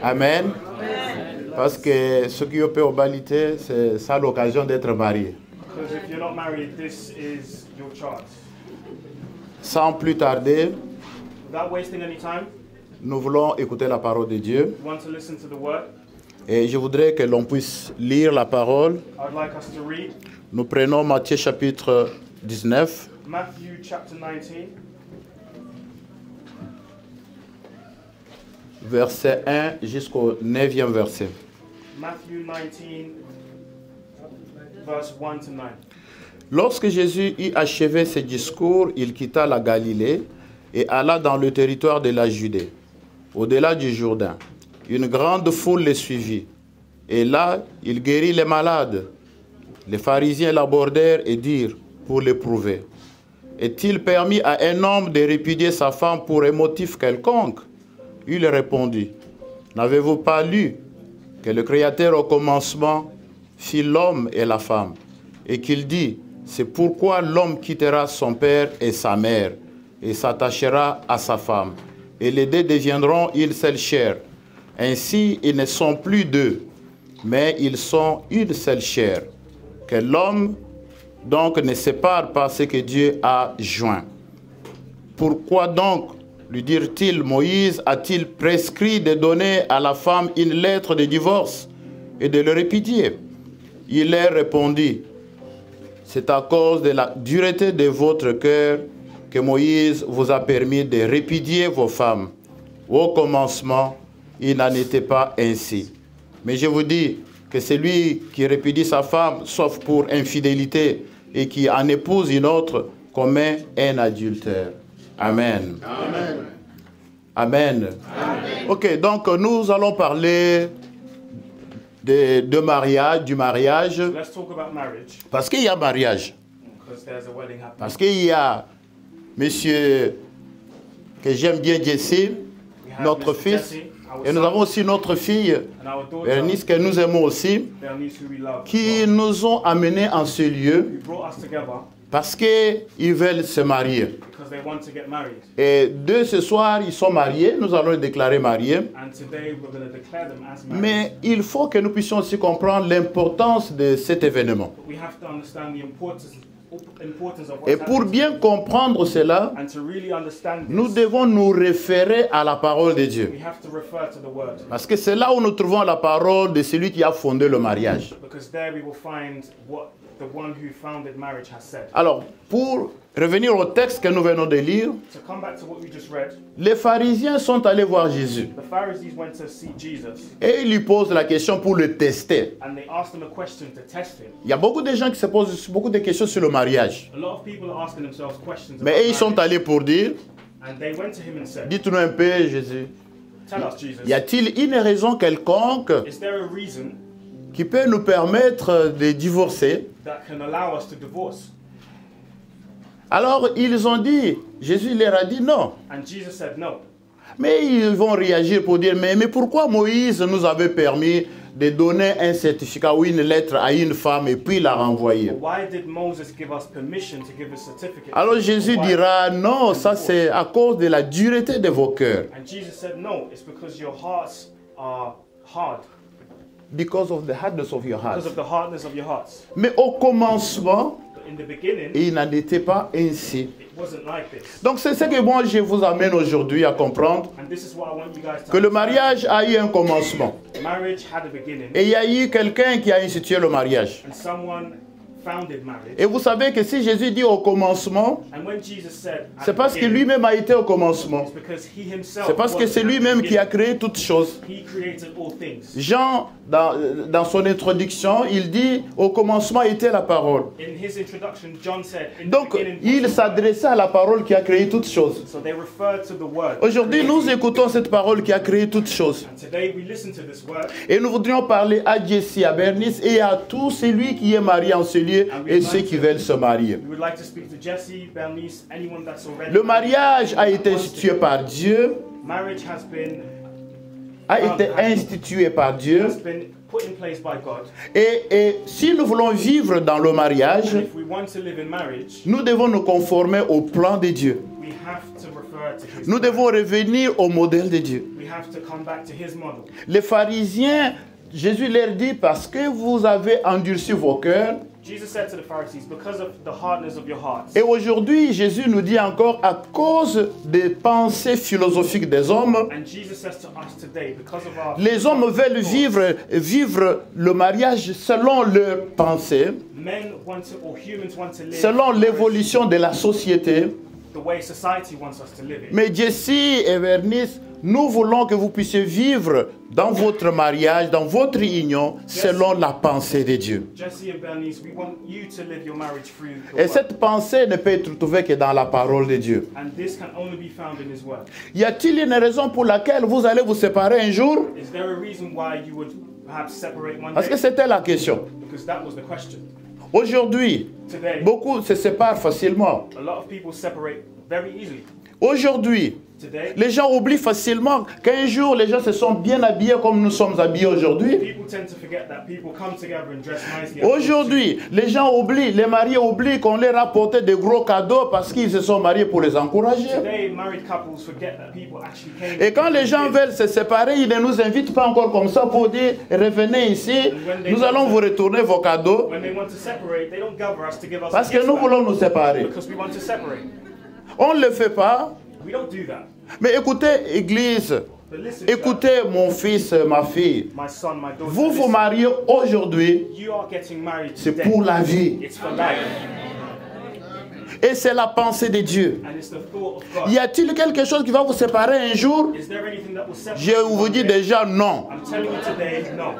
Amen. Parce que ce qui peut obalité, c'est ça l'occasion d'être marié. Sans plus tarder, nous voulons écouter la parole de Dieu. Et je voudrais que l'on puisse lire la parole. Nous prenons Matthieu chapitre 19. Matthew chapter 19. Verset 1 jusqu'au 9e verset. Matthew 19, verse 1 to 9. Lorsque Jésus eut achevé ses discours, il quitta la Galilée et alla dans le territoire de la Judée, au-delà du Jourdain. Une grande foule le suivit. Et là, il guérit les malades. Les pharisiens l'abordèrent et dirent, pour l'éprouver, est-il permis à un homme de répudier sa femme pour un motif quelconque? Il répondit, n'avez-vous pas lu que le Créateur au commencement fit l'homme et la femme, et qu'il dit, c'est pourquoi l'homme quittera son père et sa mère, et s'attachera à sa femme, et les deux deviendront une seule chair. Ainsi, ils ne sont plus deux, mais ils sont une seule chair. Que l'homme donc ne sépare pas ce que Dieu a joint. Pourquoi donc, lui dirent-ils, Moïse a-t-il prescrit de donner à la femme une lettre de divorce et de le répudier? Il leur répondit, c'est à cause de la dureté de votre cœur que Moïse vous a permis de répudier vos femmes. Au commencement, il n'en était pas ainsi. Mais je vous dis que celui qui répudie sa femme, sauf pour infidélité, et qui en épouse une autre, commet un adultère. Amen. Amen. Amen. Amen. Ok, donc nous allons parler de mariage, du mariage. Let's talk about marriage. Parce qu'il y a mariage. Because there's a wedding happening. Parce qu'il y a monsieur que j'aime bien, Jesse, notre fils. Et nous avons aussi notre fille, Bernice, que nous aimons aussi, qui nous ont amenés en ce lieu parce qu'ils veulent se marier. Et de ce soir, ils sont mariés, nous allons les déclarer mariés. Mais il faut que nous puissions aussi comprendre l'importance de cet événement. Et pour bien comprendre cela, nous devons nous référer à la parole de Dieu. Parce que c'est là où nous trouvons la parole de celui qui a fondé le mariage. Alors, pour revenir au texte que nous venons de lire, les pharisiens sont allés voir Jésus. Et ils lui posent la question pour le tester. Il y a beaucoup de gens qui se posent beaucoup de questions sur le mariage. Mais ils sont allés pour dire, dites-nous un peu, Jésus, y a-t-il une raison quelconque qui peut nous permettre de divorcer? Alors ils ont dit, Jésus leur a dit non. Mais ils vont réagir pour dire, mais pourquoi Moïse nous avait permis de donner un certificat ou une lettre à une femme et puis la renvoyer? Alors Jésus dira, non, ça c'est à cause de la dureté de vos cœurs. Because of the hardness of your hearts. Mais au commencement, il n'en était pas ainsi. Donc c'est ce que moi je vous amène aujourd'hui à comprendre, que le mariage a eu un commencement. Et il y a eu quelqu'un qui a institué le mariage. Et vous savez que si Jésus dit au commencement, c'est parce que lui-même a été au commencement. C'est parce que c'est lui-même qui a créé toutes choses. Jean, dans son introduction, il dit au commencement était la parole. Donc, il s'adressait à la parole qui a créé toutes choses. Aujourd'hui, nous écoutons cette parole qui a créé toutes choses. Et nous voudrions parler à Jesse, à Bernice et à tout celui qui est marié en ce lieu et ceux qui veulent se marier. Le mariage a été institué par Dieu. Et si nous voulons vivre dans le mariage, nous devons nous conformer au plan de Dieu. back to his Nous plan. devons revenir au modèle de Dieu. We have to come back to his model. Les pharisiens, Jésus leur dit, parce que vous avez endurci vos cœurs. Jesus said to the Pharisees, because of the hardness of your hearts. Et aujourd'hui, Jésus nous dit encore, à cause des pensées philosophiques des hommes, And Jesus says to us today, because of our les hommes veulent vivre le mariage selon leurs pensées, men want to, or humans want to live selon l'évolution de la société. the way society wants us to live it. Mais Jessie et Vernice, nous voulons que vous puissiez vivre dans votre mariage, dans votre union, selon la pensée de Dieu. Jesse and Bernice, we want you to live your marriage through the Et word. cette pensée ne peut être trouvée que dans la parole de Dieu. And this can only be found in his word. Y a-t-il une raison pour laquelle vous allez vous séparer un jour? Is there a reason why you would perhaps separate one Parce que day? c'était la question. Because that was the question. Aujourd'hui, Today, beaucoup se séparent facilement. a lot of people separate very easily. Aujourd'hui, Today, les gens oublient facilement qu'un jour, les gens se sont bien habillés comme nous sommes habillés aujourd'hui. people tend to forget that people come together and dress nicely. Aujourd'hui, les gens oublient, les mariés oublient qu'on leur a apporté de gros cadeaux parce qu'ils se sont mariés pour les encourager. Today, married couples forget that people actually came. Et quand les gens veulent se séparer, ils ne nous invitent pas encore comme ça pour dire revenez ici, nous allons vous retourner vos cadeaux When they want to separate, they don't gather us to give us parce a que gift nous back, voulons nous séparer. because we want to separate. On ne le fait pas. We don't do that. Mais écoutez, Église, But listen, church, écoutez mon fils, ma fille. my son, my daughter, Vous vous listen, mariez aujourd'hui, you are getting married c'est today. pour la vie. It's for life, Et c'est la pensée de Dieu. and it's the thought of God. Y a-t-il quelque chose qui va vous séparer un jour? Is there anything that will separate Je you vous one dis day? déjà non. I'm telling you today, no.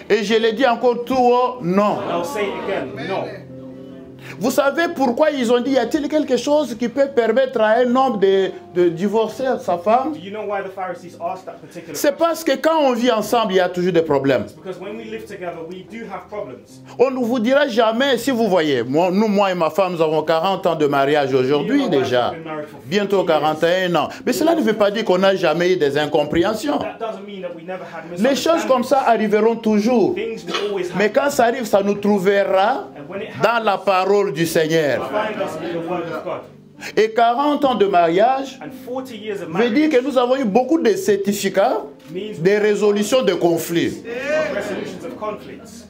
Et je le dis encore tout haut, non. And I'll say it again, no. Vous savez pourquoi ils ont dit, y a-t-il quelque chose qui peut permettre à un homme de divorcer sa femme? Do you know why the Pharisees asked that particular C'est question? parce que quand on vit ensemble, il y a toujours des problèmes. Because when we live together, we do have problems. On ne vous dira jamais, si vous voyez, moi et ma femme, nous avons 40 ans de mariage aujourd'hui déjà. Bientôt 41 ans. Mais cela ne veut pas dire qu'on n'a jamais eu des incompréhensions. That doesn't mean that we never had Les choses comme ça arriveront toujours. Things will always Mais happen. quand ça arrive, ça nous trouvera And when it dans happens, la parole du Seigneur. find us in the word of God. Et 40 ans de mariage And 40 years of veut marriage dire que nous avons eu beaucoup de certificats means de résolution de conflits. resolutions of conflicts.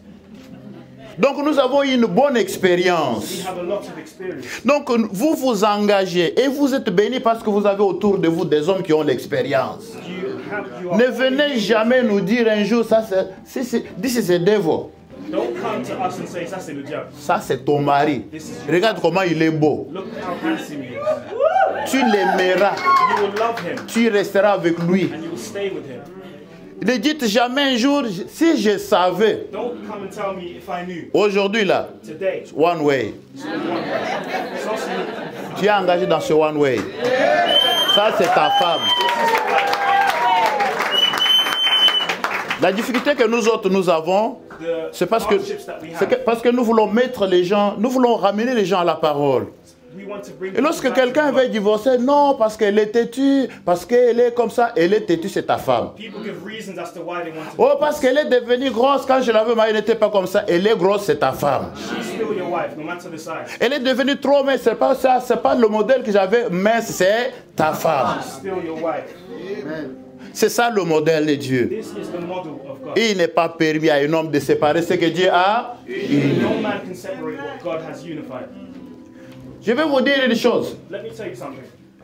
Donc nous avons eu une bonne We expérience. have a lot of experience. Donc vous vous engagez et vous êtes bénis parce que vous avez autour de vous des hommes qui ont l'expérience. You are Ne venez jamais nous dire un jour, ça c'est, this is a devil. Don't come to us and say, ça c'est le diable. Ça c'est ton mari. Regarde comment il est beau. Look how handsome he is. Tu l'aimeras. You will love him Tu resteras avec lui. and you will stay with him. Ne dites jamais un jour, si je savais. Don't come and tell me if I knew. Aujourd'hui là, Today, one way. it's one way. It's also Tu es engagé dans ce one way. Ça c'est ta femme. La difficulté que nous autres nous avons, the c'est parce hardships parce que nous voulons mettre les gens, nous voulons ramener les gens à la parole. we want to bring Et lorsque people back to quelqu'un God. veut divorcer, non, parce qu'elle est têtue, parce qu'elle est comme ça, elle est têtue, c'est ta femme. People give reasons as to why they want to. Oh, parce qu'elle est devenue grosse, quand je l'avais mariée, elle n'était pas comme ça, elle est grosse, c'est ta femme. She's still your wife, no matter the size. Elle est devenue trop mince, c'est pas ça, c'est pas le modèle que j'avais, mince, c'est ta femme. She's still your wife. C'est ça le modèle de Dieu. This is the model of God. Il n'est pas permis à un homme de séparer ce que Dieu a. No man can separate what God has unified. Je vais vous dire une chose. Let me tell you something.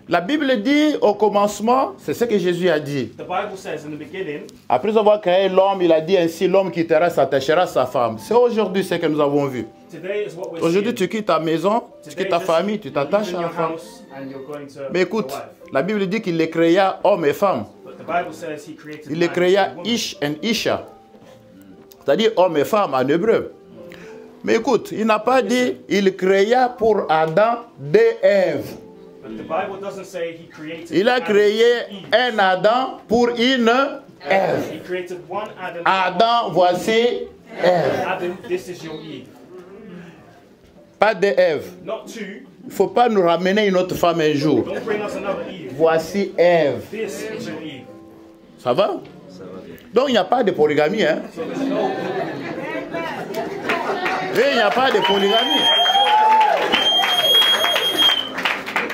La Bible dit au commencement, c'est ce que Jésus a dit. The Bible says in the beginning, Après avoir créé l'homme, il a dit ainsi, l'homme quittera, s'attachera à sa femme. C'est aujourd'hui ce que nous avons vu. today is what we're Aujourd'hui, seeing. tu quittes ta maison, tu Today, quittes ta just famille, tu you're t'attaches leaving à la your femme. house and you're going to Mais your écoute, wife. la Bible dit qu'il les créa hommes et femmes. But the Bible says he created Il les man créa and woman. Ish and Isha. C'est-à-dire homme et femme en hébreu. Mais écoute, il n'a pas dit il créa pour Adam des Ève. But the Bible doesn't say he created Il a Adam créé and Eve. un Adam pour une Ève. He created one Adam. Adam, voici Ève. Adam, this is your Eve. Pas de Ève. Not two. Il ne faut pas nous ramener une autre femme un jour. Don't bring us another Eve. Voici Ève. This is your Eve. Ça va? Donc il n'y a pas de polygamie. Hein? So there's no. Et il n'y a pas de polygamie.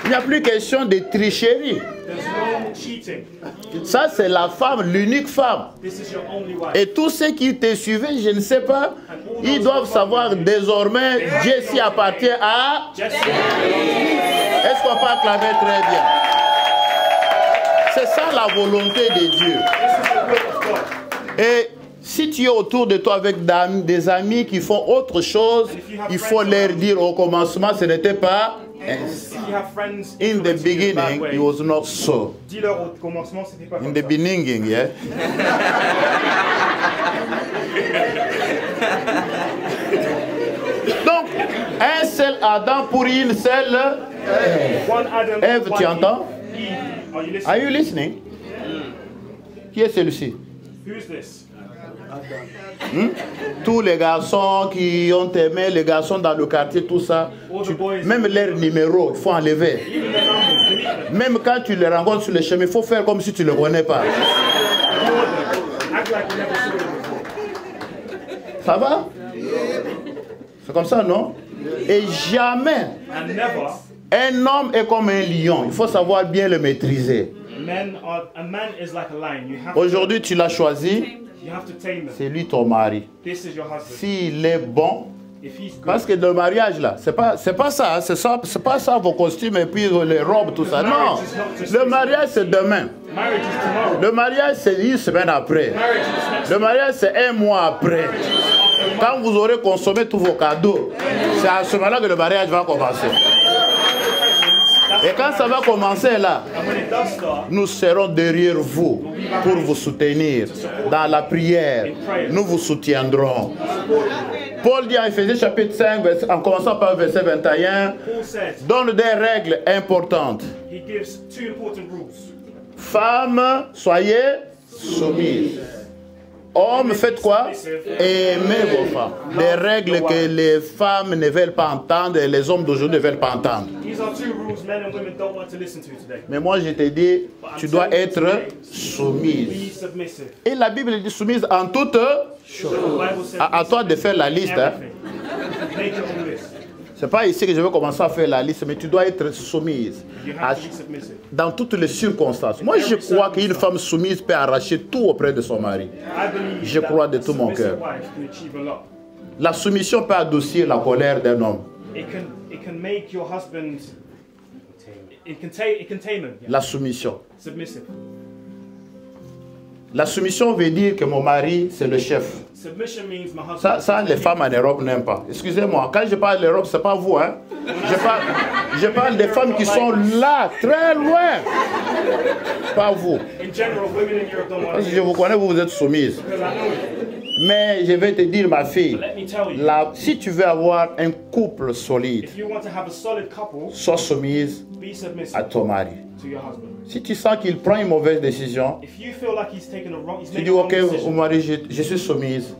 Il n'y a plus question de tricherie. There's no cheating. Ça, c'est la femme, l'unique femme. This is your only wife. Et tous ceux qui te suivaient, je ne sais pas, ils doivent savoir désormais, Jessie appartient à... Jesse, Est-ce qu'on peut acclamer très bien? C'est ça la volonté de Dieu. this is the will of God. Et si tu es autour de toi avec des amis qui font autre chose, il faut leur dire au commencement, ce n'était pas ainsi. If you have friends In the influencing you in a bad beginning, way, it was not so. dis-leur au commencement, c'était pas In comme the ça. beginning, yeah. Donc, un seul Adam pour une seule One Adam, Ève, one tu Eve. entends? Are you listening? Are you listening? Qui est celui-ci? Who's this? Tous les garçons qui ont aimé, les garçons dans le quartier, tout ça, All the boys, même leur numéro, il faut enlever. even the numbers, delete them. Même quand tu les rencontres sur le chemin, il faut faire comme si tu ne les connais pas. Ignore them. Act like you never saw them before. Ça va? C'est comme ça, non? Et jamais And never, un homme est comme un lion. Il faut savoir bien le maîtriser. a man is like a lion. You have to, Aujourd'hui, tu l'as choisi, you have to tame them. c'est lui ton mari. This is your husband. S'il est bon, If he's good, parce que le mariage là, c'est pas ça, hein, c'est pas ça vos costumes et puis les robes, tout ça. Non, le mariage c'est demain. marriage is tomorrow. Le mariage c'est une semaine après. Marriage is next. Le mariage c'est un mois après. Quand vous aurez consommé tous vos cadeaux, c'est à ce moment-là que le mariage va commencer. Et quand ça va commencer là, And when it does start, nous serons derrière vous pour vous soutenir dans la prière. Nous vous soutiendrons. Paul dit en Éphésiens chapitre 5, en commençant par verset 21, Paul says donne des règles importantes. he gives two important rules. Femmes, soyez soumises. Hommes, faites quoi? Aimez vos femmes. Des règles que les femmes ne veulent pas entendre et les hommes d'aujourd'hui ne veulent pas entendre. These are two rules men and women don't want to listen to today. Mais moi, je te dis, tu dois être Be soumise. submissive. Et la Bible dit soumise en toutes choses. The Bible says À toi de faire la liste. Hein. everything. Make your own list. Ce n'est pas ici que je vais commencer à faire la liste, mais tu dois être soumise You à- have to be submissive. dans toutes les circonstances. Moi, je crois qu'une femme soumise peut arracher tout auprès de son mari. I believe Je crois de that tout mon submissive cœur. wife can achieve a lot. La soumission peut adoucir la colère d'un homme. It can make your husband. It can tame him. Yeah. La soumission. Submissive. La soumission veut dire que mon mari, c'est le chef. Submission means my husband. Ça, les femmes en Europe n'aiment pas. Excusez-moi, quand je parle d'Europe, ce n'est pas vous. Hein? Je parle des femmes qui sont là, très loin. Pas vous. In general, women in Europe don't want Parce to. que je vous connais, vous êtes soumise. Because I know it. Mais je vais te dire, ma fille, Let me tell you. si tu veux avoir un couple solide, If you want to have a solid couple, sois soumise be submissive à ton mari. to your husband. Si tu sens qu'il prend une mauvaise décision, If you feel like he's taking a wrong, he's tu making dis, a wrong ok, au decision, mari, je suis soumise.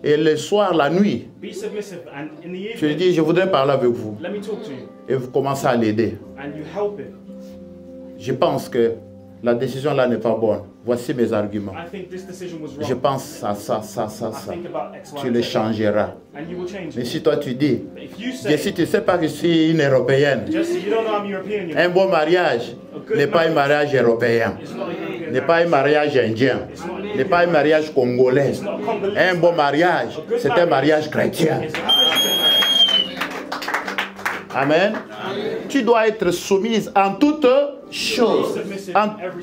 Et le soir, la nuit, be submissive, and in the tu lui evening, dis, je voudrais parler avec vous. let me talk to you, Et vous commencez à l'aider. and you help him. Je pense que la décision là n'est pas bonne. Voici mes arguments. I think this decision was Je wrong. pense à ça. I think about X, Tu Y, le Z, changeras. and you will change Mais it. si toi tu dis, But if you say, si tu ne sais pas que je suis une européenne, Jesse, you don't know I'm European, un bon mariage n'est pas un mariage européen, it's not a European n'est pas un mariage indien, n'est pas un mariage congolais. Un bon mariage, c'est un mariage chrétien. It's not a Christian marriage. Amen. Tu dois être soumise en toutes choses,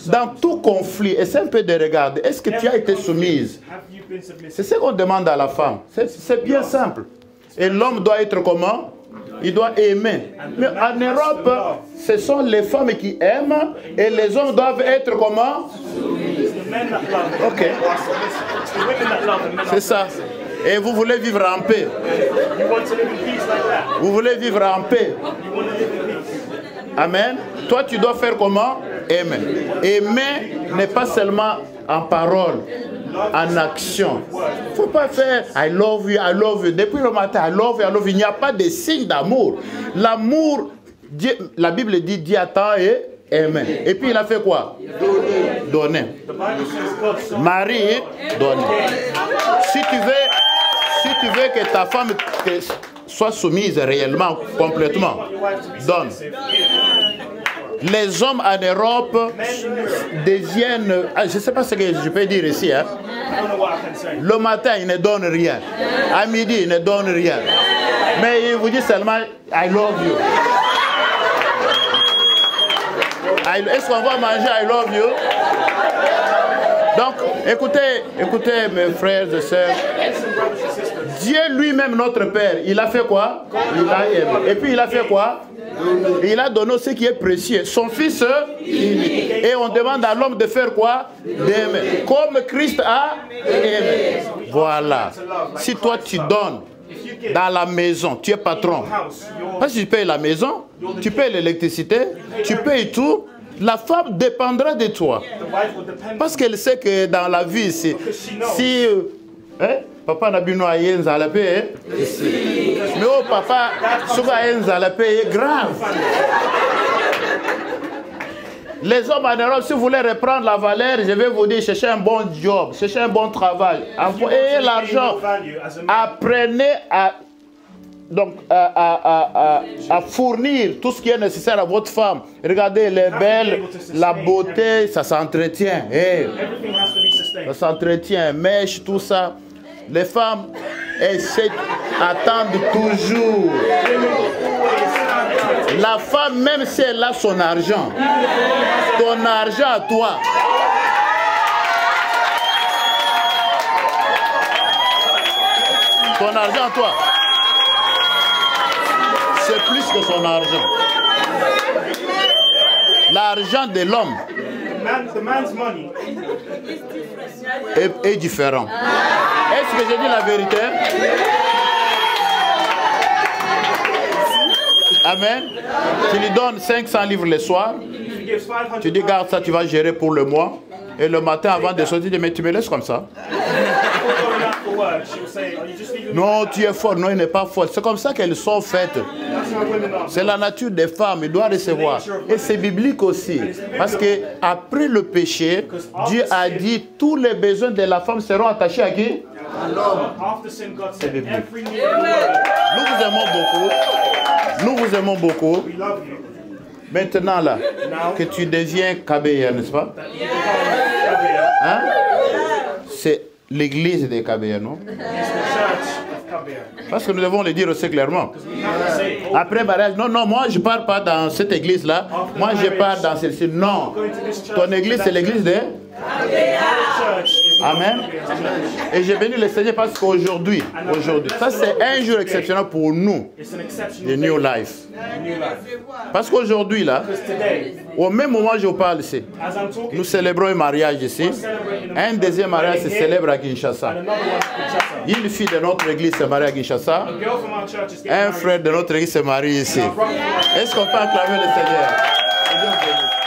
dans tout conflit. Et c'est un peu de regarder. Est-ce que tu as été soumise? Have you been submissive? C'est ce qu'on demande à la femme. C'est bien simple. Et l'homme doit être comment? Il doit aimer. Mais en Europe, ce sont les femmes qui aiment et les hommes doivent être comment? It's the men that love Ok. are submissive. It's the women that love and men C'est are ça. Et vous voulez vivre en paix. You want to live in peace like that. Vous voulez vivre en paix. You want to live in peace. Amen. Toi, tu dois faire comment? Aimer. Aimer n'est pas seulement en parole, en action. Il ne faut pas faire I love you, I love you. Depuis le matin, I love you, I love you. Il n'y a pas de signe d'amour. L'amour, la Bible dit Dieu attend et aimer. Et puis il a fait quoi? Donner. The Bible says God so Marie, donner. Si tu veux que ta femme soit soumise réellement, complètement, want your wife to be donne. submissive. les hommes en Europe deviennent... je ne sais pas ce que je peux dire ici. Hein. I don't know what I can say. Le matin, ils ne donnent rien. À midi, ils ne donnent rien. Mais ils vous disent seulement, I love you. Est-ce qu'on va manger I love you? Donc, écoutez mes frères et sœurs. Dieu lui-même, notre Père, il a fait quoi? Il a aimé. Et puis il a fait quoi? Il a donné ce qui est précieux, son Fils unique. Et on demande à l'homme de faire quoi? D'aimer. Comme Christ a aimé. Voilà. Si toi tu donnes dans la maison, tu es patron. Parce que tu payes la maison, tu payes l'électricité, tu payes tout. La femme dépendra de toi. Parce qu'elle sait que dans la vie, si papa n'a pas eu à la paix, mais oh papa, souvent à la paix, grave. Les hommes en Europe, si vous voulez reprendre la valeur, je vais vous dire, cherchez un bon job, cherchez un bon travail, ayez l'argent, apprenez à fournir tout ce qui est nécessaire à votre femme. Regardez, elle est belle, la beauté, ça s'entretient. Ça s'entretient, mèche, tout ça. Les femmes attendent toujours. La femme, même si elle a son argent, ton argent à toi. Ton argent à toi. C'est plus que son argent. L'argent de l'homme est différent. Est-ce que j'ai dit la vérité? Amen. Tu lui donnes 500 livres le soir. Tu dis, garde ça, tu vas gérer pour le mois. Et le matin, avant de sortir, tu dis, mais tu me laisses comme ça. Non, tu es folle. Non, il n'est pas folle. C'est comme ça qu'elles sont faites. C'est la nature des femmes. Il doit recevoir. Et c'est biblique aussi. Parce que après le péché, Dieu a dit tous les besoins de la femme seront attachés à qui? À l'homme. C'est biblique. Nous vous aimons beaucoup. Nous vous aimons beaucoup. Maintenant là, que tu deviens Kabéa, n'est-ce pas? Hein? C'est l'église des Kabéa, non? Parce que nous devons le dire aussi clairement. Après mariage, non, moi je ne pars pas dans cette église-là. Moi je pars dans celle-ci. Non. Ton église, c'est l'église des... Amen. Et j'ai béni le Seigneur parce qu'aujourd'hui, ça c'est un jour exceptionnel pour nous, de New Life. Parce qu'aujourd'hui, là, au même moment où je vous parle ici, nous célébrons un mariage ici. Un deuxième mariage se célèbre à Kinshasa. Une fille de notre église se marie à Kinshasa. Un frère de notre église se marie ici. Est-ce qu'on peut acclamer le Seigneur?